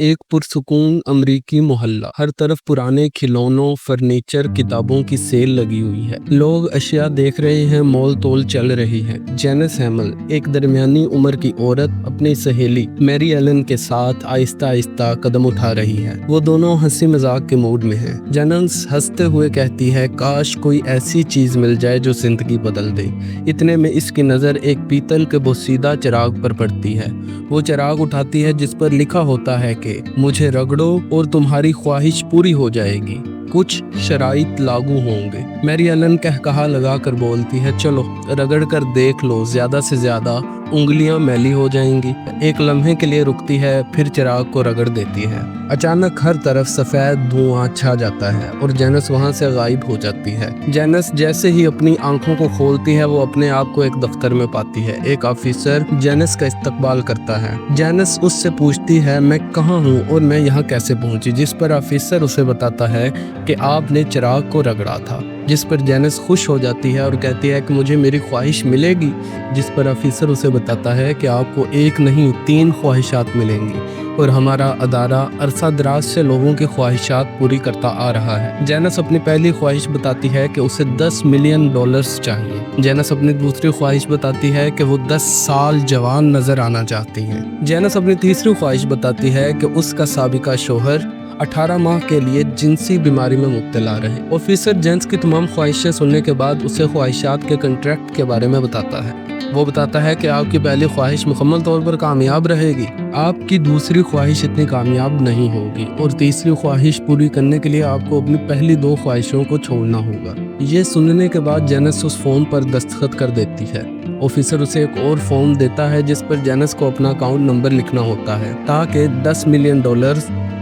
एक पुरसुकून अमरीकी मोहल्ला। हर तरफ पुराने खिलौनों, फर्नीचर, किताबों की सेल लगी हुई है। लोग अशिया देख रहे हैं, मोल तोल चल रही है। जेनिस हैमल, एक दरमियानी उम्र की औरत, अपनी सहेली मैरी एलन के साथ आहिस्ता आहिस्ता कदम उठा रही है। वो दोनों हंसी मजाक के मूड में हैं। जेनिस हंसते हुए कहती है, काश कोई ऐसी चीज मिल जाए जो जिंदगी बदल दे। इतने में इसकी नजर एक पीतल के बोसीदा चिराग पर पड़ती है। वो चिराग उठाती है जिस पर लिखा होता है कि मुझे रगड़ो और तुम्हारी ख्वाहिश पूरी हो जाएगी, कुछ शराइत लागू होंगे। मैरी एलन कहकहा लगा कर बोलती है, चलो रगड़ कर देख लो, ज्यादा से ज्यादा उंगलियां मैली हो जाएंगी। एक लम्हे के लिए रुकती है, फिर चिराग को रगड़ देती है। अचानक हर तरफ सफेद धुआं छा जाता है और जेनिस वहां से गायब हो जाती है। जेनिस जैसे ही अपनी आंखों को खोलती है, वो अपने आप को एक दफ्तर में पाती है। एक ऑफिसर जेनिस का इस्तकबाल करता है। जेनिस उससे पूछती है, मैं कहाँ हूँ और मैं यहाँ कैसे पहुंची, जिस पर ऑफिसर उसे बताता है कि आपने चिराग को रगड़ा था। जिस पर जेनिस खुश हो जाती है और कहती है कि मुझे मेरी ख्वाहिश मिलेगी। जिस पर ऑफिसर उसे बताता है कि आपको एक नहीं 3 ख्वाहिशात मिलेंगी और हमारा अदारा अरसा दराज से लोगों की ख्वाहिशात पूरी करता आ रहा है। जेनिस अपनी पहली ख्वाहिश बताती है कि उसे $10 मिलियन चाहिए। जेनिस अपनी दूसरी ख्वाहिश बताती है कि वो 10 साल जवान नजर आना चाहती हैं। जेनिस अपनी तीसरी ख्वाहिश बताती है कि उसका साबिका शोहर 18 माह के लिए जिनसी बीमारी में मुब्तला रहे। ऑफिसर जेनिस की तमाम ख्वाहिशें सुनने के बाद उसे ख्वाहिशात के कॉन्ट्रैक्ट के बारे में बताता है। वो बताता है कि आपकी पहली ख्वाहिश मुकम्मल तौर पर कामयाब रहेगी, आपकी दूसरी ख्वाहिश इतनी कामयाब नहीं होगी और तीसरी ख्वाहिश पूरी करने के लिए आपको अपनी पहली 2 ख्वाहिशों को छोड़ना होगा। ये सुनने के बाद जेनिस उस फॉर्म पर दस्तखत कर देती है। ऑफिसर उसे एक और फॉर्म देता है जिस पर जेनिस को अपना अकाउंट नंबर लिखना होता है ताकि $10 मिलियन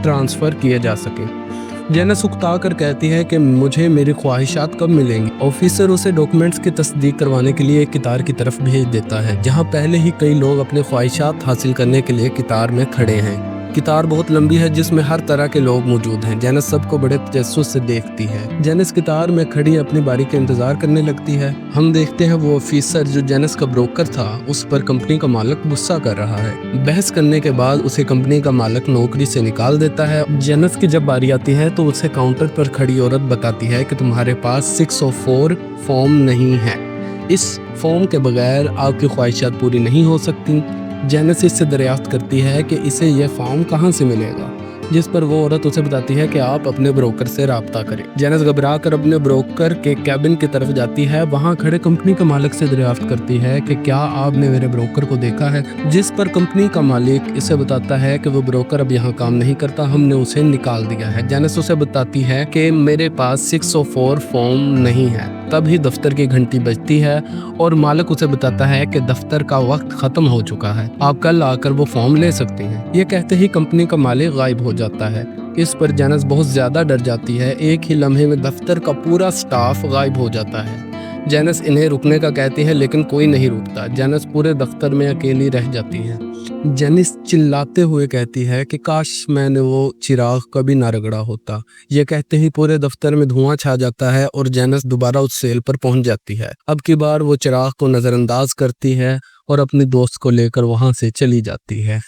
ट्रांसफर किए जा सके। जेनिस उकता कर कहती है कि मुझे मेरी ख्वाहिशात कब मिलेंगी। ऑफिसर उसे डॉक्यूमेंट्स की तस्दीक करवाने के लिए एक कितार की तरफ भेज देता है, जहां पहले ही कई लोग अपने ख्वाहिशात हासिल करने के लिए कितार में खड़े हैं। कितार बहुत लंबी है जिसमें हर तरह के लोग मौजूद हैं। जेनिस सबको बड़े तजस्सुस से देखती है। जेनिस कितार में खड़ी अपनी बारी का इंतजार करने लगती है। हम देखते हैं वो ऑफिसर जो जेनिस का ब्रोकर था, उस पर कंपनी का मालिक गुस्सा कर रहा है। बहस करने के बाद उसे कंपनी का मालिक नौकरी से निकाल देता है। जेनिस की जब बारी आती है तो उसे काउंटर पर खड़ी औरत बताती है कि तुम्हारे पास 604 फॉर्म नहीं है, इस फॉर्म के बगैर आपकी ख्वाहिशात पूरी नहीं हो सकती। जेनिस इससे दरियाफ्त करती है कि इसे यह फॉर्म कहाँ से मिलेगा, जिस पर वो औरत उसे बताती है कि आप अपने ब्रोकर से राब्ता करें। जेनिस घबरा कर अपने ब्रोकर के कैबिन की तरफ जाती है। वहां खड़े कंपनी के मालिक से दरियाफ्त करती है कि क्या आपने मेरे ब्रोकर को देखा है, जिस पर कंपनी का मालिक इसे बताता है कि वो ब्रोकर अब यहाँ काम नहीं करता, हमने उसे निकाल दिया है। जेनिस उसे बताती है कि मेरे पास 604 फॉर्म नहीं है। तभी दफ्तर की घंटी बजती है और मालिक उसे बताता है कि दफ्तर का वक्त खत्म हो चुका है, आप कल आकर वो फॉर्म ले सकते हैं। ये कहते ही कंपनी का मालिक गायब हो जाता है। इस पर जेनिस बहुत ज्यादा डर जाती है। एक ही लम्हे में दफ्तर का पूरा स्टाफ गायब हो जाता है। जेनिस इन्हें रुकने का कहती है लेकिन कोई नहीं रुकता। जेनिस पूरे दफ्तर में अकेली रह जाती है। जेनिस चिल्लाते हुए कहती है कि काश मैंने वो चिराग कभी ना रगड़ा होता। ये कहते ही पूरे दफ्तर में धुआं छा जाता है और जेनिस दोबारा उस सेल पर पहुंच जाती है। अब की बार वो चिराग को नजरअंदाज करती है और अपनी दोस्त को लेकर वहां से चली जाती है।